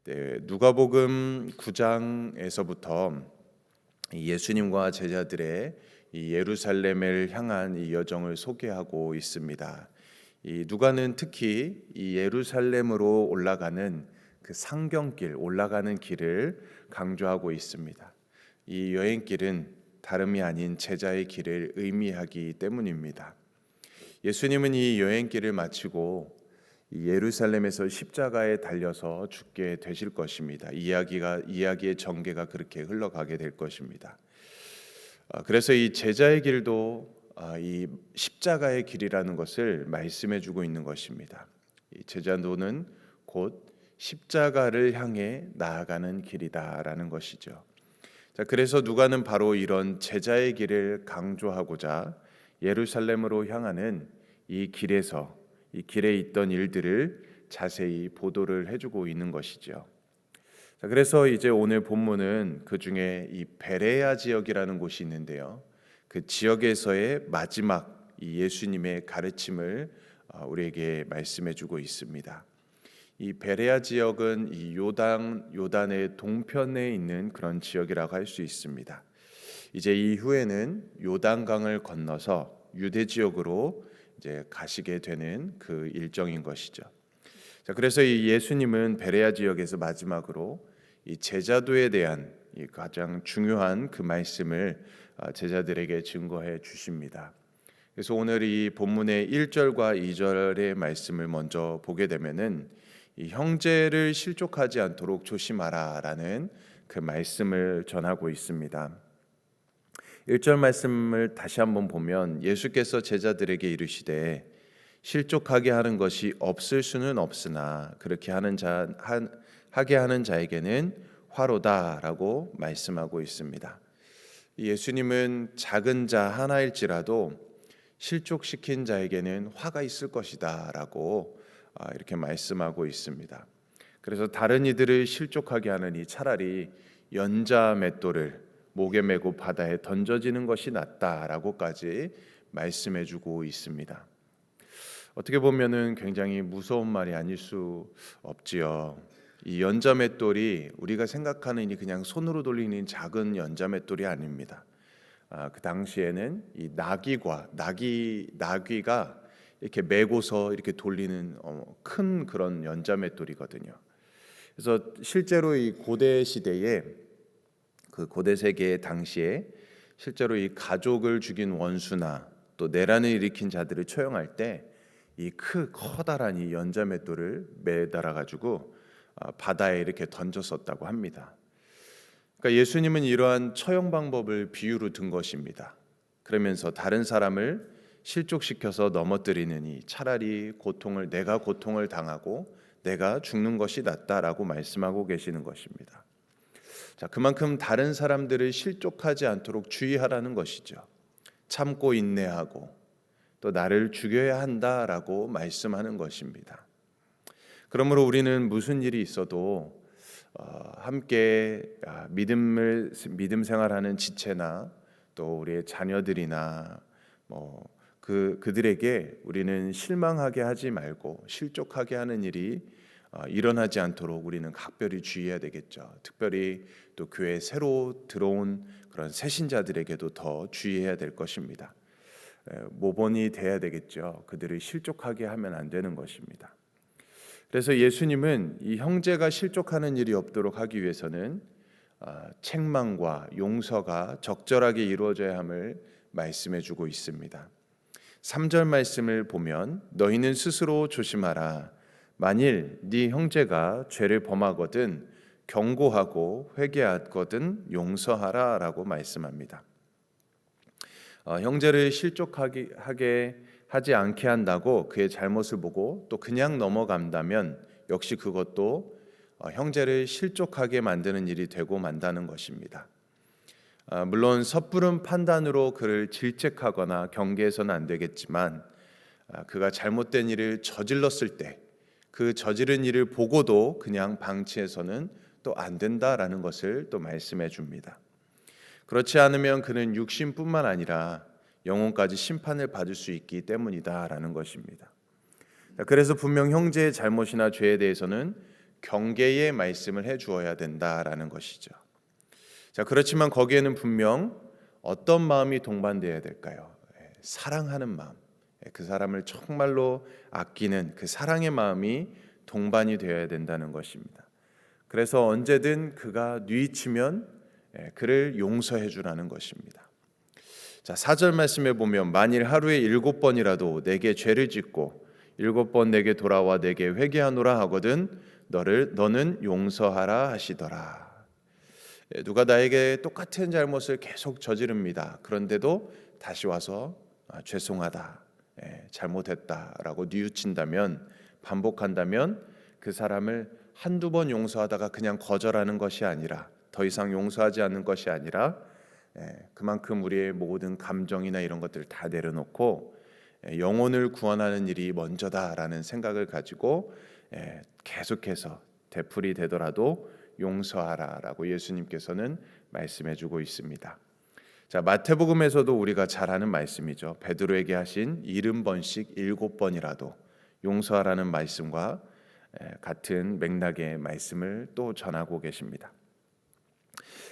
네, 누가복음 9장에서부터 예수님과 제자들의 이 예루살렘을 향한 이 여정을 소개하고 있습니다. 이 누가는 특히 이 예루살렘으로 올라가는 그 상경길, 올라가는 길을 강조하고 있습니다. 이 여행길은 다름이 아닌 제자의 길을 의미하기 때문입니다. 예수님은 이 여행길을 마치고 이 예루살렘에서 십자가에 달려서 죽게 되실 것입니다. 이야기의 전개가 그렇게 흘러가게 될 것입니다. 그래서 이 제자의 길도 이 십자가의 길이라는 것을 말씀해주고 있는 것입니다. 이 제자도는 곧 십자가를 향해 나아가는 길이다라는 것이죠. 자, 그래서 누가는 바로 이런 제자의 길을 강조하고자 예루살렘으로 향하는 이 길에서 이 길에 있던 일들을 자세히 보도를 해주고 있는 것이죠. 자, 그래서 이제 오늘 본문은 그 중에 이 베레아 지역이라는 곳이 있는데요. 그 지역에서의 마지막 이 예수님의 가르침을 우리에게 말씀해주고 있습니다. 이 베레아 지역은 이 요단의 동편에 있는 그런 지역이라고 할 수 있습니다. 이제 이후에는 요단강을 건너서 유대 지역으로 이제 가시게 되는 그 일정인 것이죠. 자, 그래서 이 예수님은 베레아 지역에서 마지막으로 이 제자도에 대한 이 가장 중요한 그 말씀을 제자들에게 증거해 주십니다. 그래서 오늘 이 본문의 1절과 2절의 말씀을 먼저 보게 되면은 이 형제를 실족하지 않도록 조심하라라는 그 말씀을 전하고 있습니다. 1절 말씀을 다시 한번 보면 예수께서 제자들에게 이르시되 실족하게 하는 것이 없을 수는 없으나 그렇게 하게 하는 자에게는 화로다라고 말씀하고 있습니다. 예수님은 작은 자 하나일지라도 실족시킨 자에게는 화가 있을 것이다라고 이렇게 말씀하고 있습니다. 그래서 다른 이들을 실족하게 하느니 차라리 연자 맷돌을 목에 메고 바다에 던져지는 것이 낫다라고까지 말씀해주고 있습니다. 어떻게 보면은 굉장히 무서운 말이 아닐 수 없지요. 이 연자 맷돌이 우리가 생각하는 이 그냥 손으로 돌리는 작은 연자 맷돌이 아닙니다. 그 당시에는 이 나귀가 이렇게 메고서 이렇게 돌리는 큰 그런 연자 맷돌이거든요. 그래서 실제로 이 고대 시대에 그 고대 세계 당시에 실제로 이 가족을 죽인 원수나 또 내란을 일으킨 자들을 처형할 때 이 커다란 이 연자 맷돌을 매달아 가지고 바다에 이렇게 던졌었다고 합니다. 그러니까 예수님은 이러한 처형 방법을 비유로 든 것입니다. 그러면서 다른 사람을 실족시켜서 넘어뜨리느니 차라리 내가 고통을 당하고 내가 죽는 것이 낫다라고 말씀하고 계시는 것입니다. 자, 그만큼 다른 사람들을 실족하지 않도록 주의하라는 것이죠. 참고 인내하고 또 나를 죽여야 한다라고 말씀하는 것입니다. 그러므로 우리는 무슨 일이 있어도 함께 믿음 생활하는 지체나 또 우리의 자녀들이나 그들에게 우리는 실망하게 하지 말고 실족하게 하는 일이 일어나지 않도록 우리는 각별히 주의해야 되겠죠. 특별히 또 교회에 새로 들어온 그런 새신자들에게도 더 주의해야 될 것입니다. 모본이 돼야 되겠죠. 그들을 실족하게 하면 안 되는 것입니다. 그래서 예수님은 이 형제가 실족하는 일이 없도록 하기 위해서는 책망과 용서가 적절하게 이루어져야 함을 말씀해 주고 있습니다. 3절 말씀을 보면 너희는 스스로 조심하라. 만일 네 형제가 죄를 범하거든 경고하고 회개하거든 용서하라 라고 말씀합니다. 형제를 실족하게 하지 않게 한다고 그의 잘못을 보고 또 그냥 넘어간다면 역시 그것도 형제를 실족하게 만드는 일이 되고 만다는 것입니다. 물론 섣부른 판단으로 그를 질책하거나 경계해서는 안 되겠지만 그가 잘못된 일을 저질렀을 때 그 저지른 일을 보고도 그냥 방치해서는 또 안 된다라는 것을 또 말씀해 줍니다. 그렇지 않으면 그는 육신뿐만 아니라 영혼까지 심판을 받을 수 있기 때문이다라는 것입니다. 그래서 분명 형제의 잘못이나 죄에 대해서는 경계의 말씀을 해 주어야 된다라는 것이죠. 자, 그렇지만 거기에는 분명 어떤 마음이 동반되어야 될까요? 사랑하는 마음, 그 사람을 정말로 아끼는 그 사랑의 마음이 동반이 되어야 된다는 것입니다. 그래서 언제든 그가 뉘치면 그를 용서해 주라는 것입니다. 자, 4절 말씀에 보면 만일 하루에 7번이라도 내게 죄를 짓고 7번 내게 돌아와 내게 회개하노라 하거든 너는 용서하라 하시더라. 누가 나에게 똑같은 잘못을 계속 저지릅니다. 그런데도 다시 와서 죄송하다, 잘못했다라고 뉘우친다면, 반복한다면 그 사람을 한두 번 용서하다가 그냥 거절하는 것이 아니라, 더 이상 용서하지 않는 것이 아니라 그만큼 우리의 모든 감정이나 이런 것들을 다 내려놓고 영혼을 구원하는 일이 먼저다라는 생각을 가지고 계속해서 되풀이 되더라도 용서하라라고 예수님께서는 말씀해주고 있습니다. 자, 마태복음에서도 우리가 잘 아는 말씀이죠. 베드로에게 하신 70번씩 7번이라도 용서하라는 말씀과 같은 맥락의 말씀을 또 전하고 계십니다.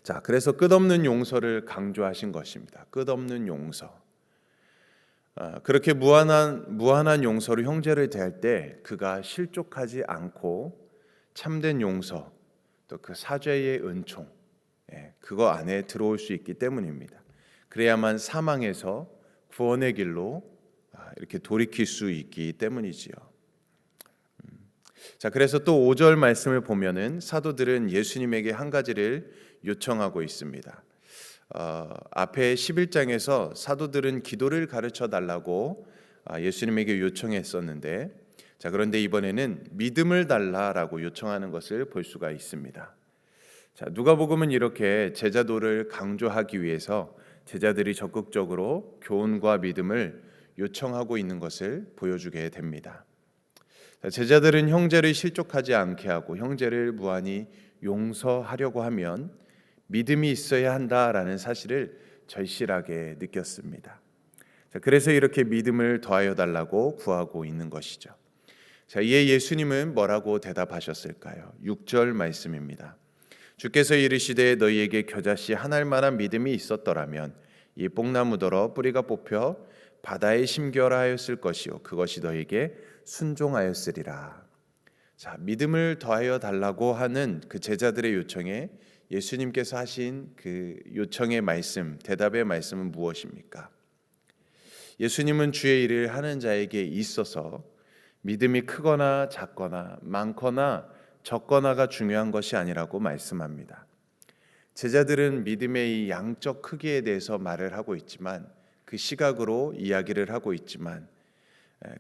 자, 그래서 끝없는 용서를 강조하신 것입니다. 끝없는 용서. 그렇게 무한한 용서로 형제를 대할 때 그가 실족하지 않고 참된 용서, 또 그 사죄의 은총, 그거 안에 들어올 수 있기 때문입니다. 그래야만 사망에서 구원의 길로 이렇게 돌이킬 수 있기 때문이지요. 자, 그래서 또 5절 말씀을 보면은 사도들은 예수님에게 한 가지를 요청하고 있습니다. 앞에 11장에서 사도들은 기도를 가르쳐 달라고 예수님에게 요청했었는데, 자, 그런데 이번에는 믿음을 달라라고 요청하는 것을 볼 수가 있습니다. 자, 누가복음은 이렇게 제자도를 강조하기 위해서 제자들이 적극적으로 교훈과 믿음을 요청하고 있는 것을 보여주게 됩니다. 자, 제자들은 형제를 실족하지 않게 하고 형제를 무한히 용서하려고 하면 믿음이 있어야 한다라는 사실을 절실하게 느꼈습니다. 자, 그래서 이렇게 믿음을 더하여 달라고 구하고 있는 것이죠. 자, 이에 예수님은 뭐라고 대답하셨을까요? 6절 말씀입니다. 주께서 이르시되 너희에게 겨자씨 한 알만한 믿음이 있었더라면 이 뽕나무더러 뿌리가 뽑혀 바다에 심겨라 하였을 것이요 그것이 너희에게 순종하였으리라. 자, 믿음을 더하여 달라고 하는 그 제자들의 요청에 예수님께서 하신 그 요청의 말씀, 대답의 말씀은 무엇입니까? 예수님은 주의 일을 하는 자에게 있어서 믿음이 크거나 작거나 많거나 적거나가 중요한 것이 아니라고 말씀합니다. 제자들은 믿음의 이 양적 크기에 대해서 말을 하고 있지만, 그 시각으로 이야기를 하고 있지만,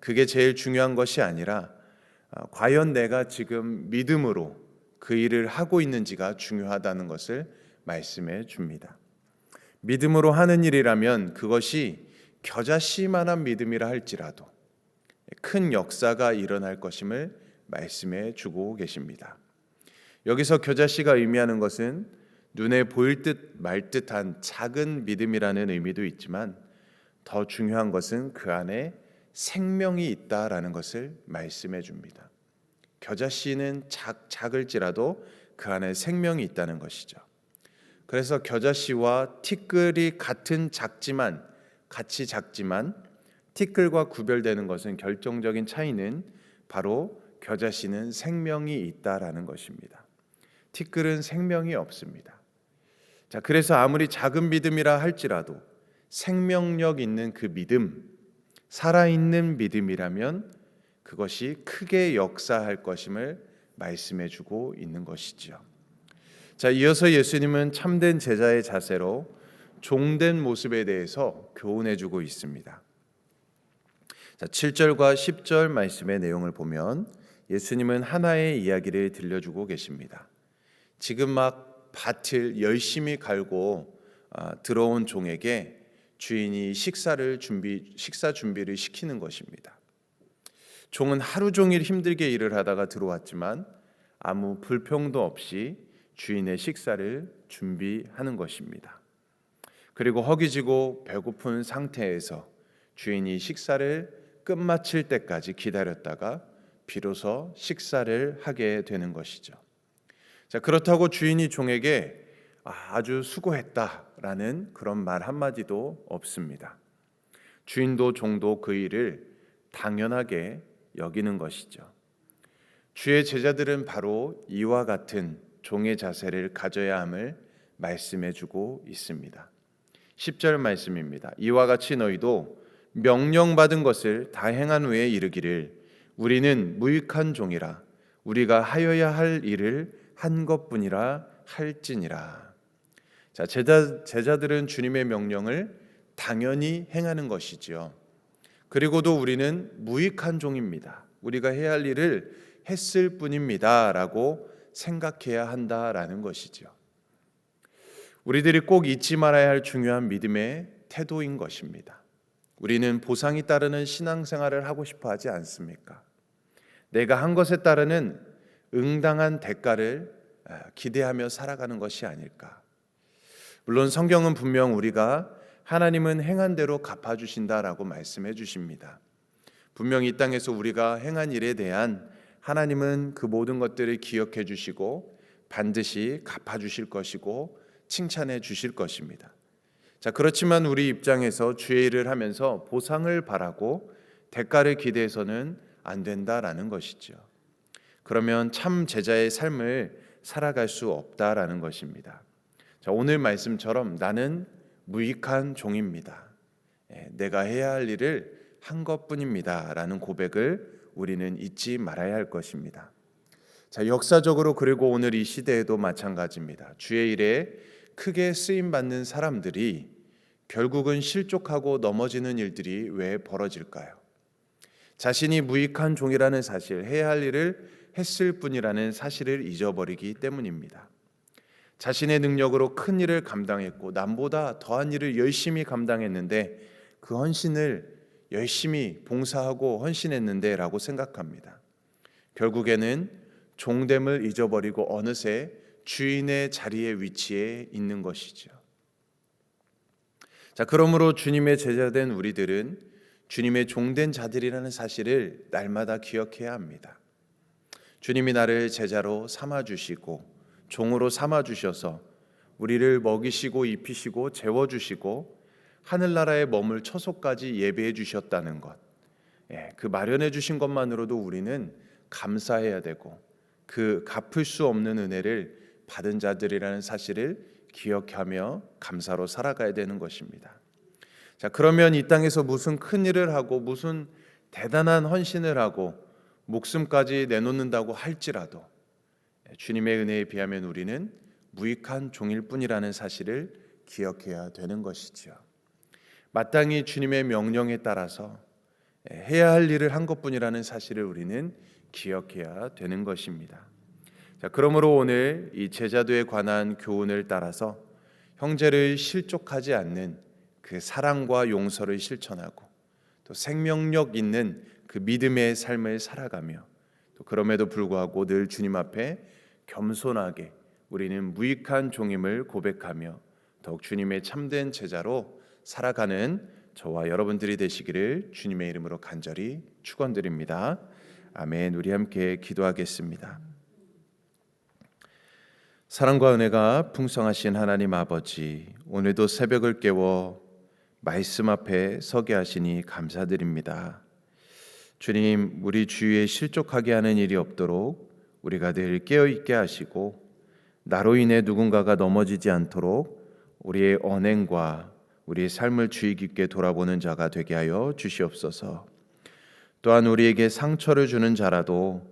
그게 제일 중요한 것이 아니라 과연 내가 지금 믿음으로 그 일을 하고 있는지가 중요하다는 것을 말씀해 줍니다. 믿음으로 하는 일이라면 그것이 겨자씨만한 믿음이라 할지라도 큰 역사가 일어날 것임을 말씀해 주고 계십니다. 여기서 겨자씨가 의미하는 것은 눈에 보일 듯 말 듯한 작은 믿음이라는 의미도 있지만, 더 중요한 것은 그 안에 생명이 있다라는 것을 말씀해 줍니다. 겨자씨는 작을지라도 그 안에 생명이 있다는 것이죠. 그래서 겨자씨와 티끌이 같이 작지만 티끌과 구별되는 것은, 결정적인 차이는 바로 겨자씨는 생명이 있다라는 것입니다. 티끌은 생명이 없습니다. 자, 그래서 아무리 작은 믿음이라 할지라도 생명력 있는 그 믿음, 살아있는 믿음이라면 그것이 크게 역사할 것임을 말씀해 주고 있는 것이죠. 자, 이어서 예수님은 참된 제자의 자세로 종된 모습에 대해서 교훈해 주고 있습니다. 자, 7절과 10절 말씀의 내용을 보면 예수님은 하나의 이야기를 들려주고 계십니다. 지금 막 밭을 열심히 갈고 들어온 종에게 주인이 식사 준비를 시키는 것입니다. 종은 하루 종일 힘들게 일을 하다가 들어왔지만 아무 불평도 없이 주인의 식사를 준비하는 것입니다. 그리고 허기지고 배고픈 상태에서 주인이 식사를 끝마칠 때까지 기다렸다가 비로소 식사를 하게 되는 것이죠. 자, 그렇다고 주인이 종에게 아주 수고했다라는 그런 말 한마디도 없습니다. 주인도 종도 그 일을 당연하게 여기는 것이죠. 주의 제자들은 바로 이와 같은 종의 자세를 가져야 함을 말씀해 주고 있습니다. 10절 말씀입니다. 이와 같이 너희도 명령받은 것을 다 행한 후에 이르기를 우리는 무익한 종이라 우리가 하여야 할 일을 한 것뿐이라 할지니라. 자, 제자들은 주님의 명령을 당연히 행하는 것이지요. 그리고도 우리는 무익한 종입니다. 우리가 해야 할 일을 했을 뿐입니다 라고 생각해야 한다라는 것이죠. 우리들이 꼭 잊지 말아야 할 중요한 믿음의 태도인 것입니다. 우리는 보상이 따르는 신앙생활을 하고 싶어 하지 않습니까? 내가 한 것에 따르는 응당한 대가를 기대하며 살아가는 것이 아닐까. 물론 성경은 분명 우리가 하나님은 행한 대로 갚아주신다라고 말씀해 주십니다. 분명 이 땅에서 우리가 행한 일에 대한 하나님은 그 모든 것들을 기억해 주시고 반드시 갚아주실 것이고 칭찬해 주실 것입니다. 자, 그렇지만 우리 입장에서 주의 일을 하면서 보상을 바라고 대가를 기대해서는 안 된다라는 것이죠. 그러면 참 제자의 삶을 살아갈 수 없다라는 것입니다. 자, 오늘 말씀처럼 나는 무익한 종입니다. 내가 해야 할 일을 한 것뿐입니다 라는 고백을 우리는 잊지 말아야 할 것입니다. 자, 역사적으로 그리고 오늘 이 시대에도 마찬가지입니다. 주의 일에 크게 쓰임받는 사람들이 결국은 실족하고 넘어지는 일들이 왜 벌어질까요? 자신이 무익한 종이라는 사실, 해야 할 일을 했을 뿐이라는 사실을 잊어버리기 때문입니다. 자신의 능력으로 큰 일을 감당했고 남보다 더한 일을 열심히 감당했는데 그 헌신을 열심히 봉사하고 헌신했는데 라고 생각합니다. 결국에는 종됨을 잊어버리고 어느새 주인의 자리에 위치해 있는 것이죠. 자, 그러므로 주님의 제자된 우리들은 주님의 종된 자들이라는 사실을 날마다 기억해야 합니다. 주님이 나를 제자로 삼아주시고 종으로 삼아주셔서 우리를 먹이시고 입히시고 재워주시고 하늘나라에 머물 처소까지 예배해 주셨다는 것, 그 마련해 주신 것만으로도 우리는 감사해야 되고 그 갚을 수 없는 은혜를 받은 자들이라는 사실을 기억하며 감사로 살아가야 되는 것입니다. 자, 그러면 이 땅에서 무슨 큰 일을 하고 무슨 대단한 헌신을 하고 목숨까지 내놓는다고 할지라도 주님의 은혜에 비하면 우리는 무익한 종일 뿐이라는 사실을 기억해야 되는 것이죠. 마땅히 주님의 명령에 따라서 해야 할 일을 한 것뿐이라는 사실을 우리는 기억해야 되는 것입니다. 자, 그러므로 오늘 이 제자도에 관한 교훈을 따라서 형제를 실족하지 않는 그 사랑과 용서를 실천하고 또 생명력 있는 그 믿음의 삶을 살아가며 또 그럼에도 불구하고 늘 주님 앞에 겸손하게 우리는 무익한 종임을 고백하며 더욱 주님의 참된 제자로 살아가는 저와 여러분들이 되시기를 주님의 이름으로 간절히 축원드립니다. 아멘. 우리 함께 기도하겠습니다. 사랑과 은혜가 풍성하신 하나님 아버지, 오늘도 새벽을 깨워 말씀 앞에 서게 하시니 감사드립니다. 주님, 우리 주위에 실족하게 하는 일이 없도록 우리가 늘 깨어있게 하시고 나로 인해 누군가가 넘어지지 않도록 우리의 언행과 우리의 삶을 주의 깊게 돌아보는 자가 되게 하여 주시옵소서. 또한 우리에게 상처를 주는 자라도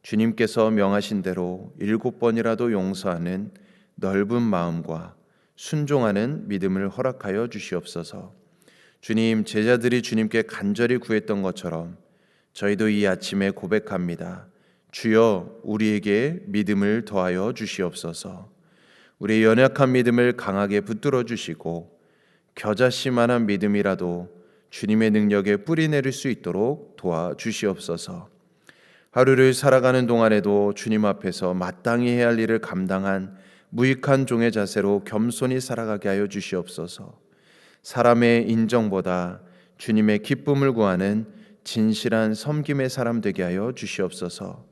주님께서 명하신 대로 7번이라도 용서하는 넓은 마음과 순종하는 믿음을 허락하여 주시옵소서. 주님, 제자들이 주님께 간절히 구했던 것처럼 저희도 이 아침에 고백합니다. 주여, 우리에게 믿음을 더하여 주시옵소서. 우리의 연약한 믿음을 강하게 붙들어 주시고 겨자씨만한 믿음이라도 주님의 능력에 뿌리내릴 수 있도록 도와주시옵소서. 하루를 살아가는 동안에도 주님 앞에서 마땅히 해야 할 일을 감당한 무익한 종의 자세로 겸손히 살아가게 하여 주시옵소서. 사람의 인정보다 주님의 기쁨을 구하는 진실한 섬김의 사람 되게 하여 주시옵소서.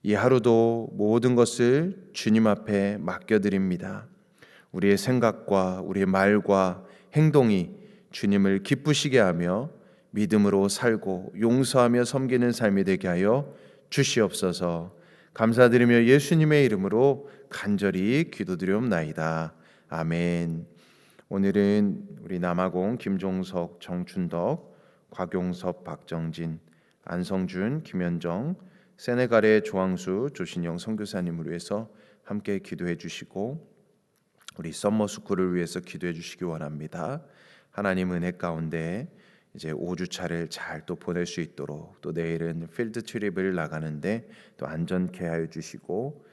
이 하루도 모든 것을 주님 앞에 맡겨드립니다. 우리의 생각과 우리의 말과 행동이 주님을 기쁘시게 하며 믿음으로 살고 용서하며 섬기는 삶이 되게 하여 주시옵소서. 감사드리며 예수님의 이름으로 간절히 기도드리옵나이다. 아멘. 오늘은 우리 남아공 김종석, 정춘덕, 곽용섭, 박정진, 안성준, 김현정, 세네갈의 조항수, 조신영 선교사님을 위해서 함께 기도해 주시고 우리 썸머스쿨을 위해서 기도해 주시기 원합니다. 하나님 은혜 가운데 이제 5주차를 잘 또 보낼 수 있도록, 또 내일은 필드 트립을 나가는데 또 안전케 하여 주시고,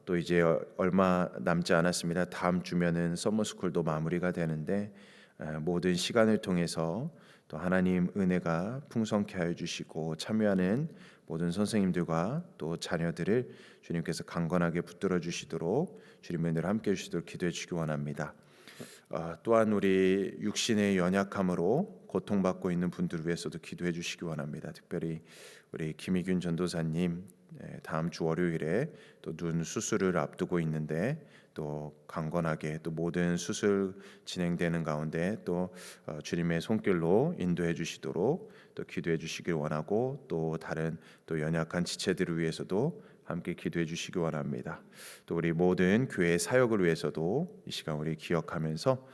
또 이제 얼마 남지 않았습니다. 다음 주면은 썸머스쿨도 마무리가 되는데 모든 시간을 통해서 또 하나님 은혜가 풍성케 하여 주시고, 참여하는 모든 선생님들과 또 자녀들을 주님께서 강건하게 붙들어 주시도록 주님의 은혜를 함께 해주시도록 기도해 주시기 원합니다. 또한 우리 육신의 연약함으로 고통받고 있는 분들을 위해서도 기도해 주시기 원합니다. 특별히 우리 김희균 전도사님 다음 주 월요일에 또 눈 수술을 앞두고 있는데 또 강건하게 또 모든 수술 진행되는 가운데 또 주님의 손길로 인도해 주시도록 또 기도해 주시길 원하고, 또 다른 또 연약한 지체들을 위해서도 함께 기도해 주시기 원합니다. 또 우리 모든 교회 사역을 위해서도 이 시간 우리 기억하면서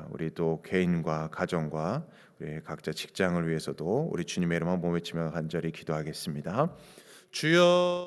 우리 또 개인과 가정과 우리 각자 직장을 위해서도 우리 주님의 이름으로 몸을 치며 간절히 기도하겠습니다. 주여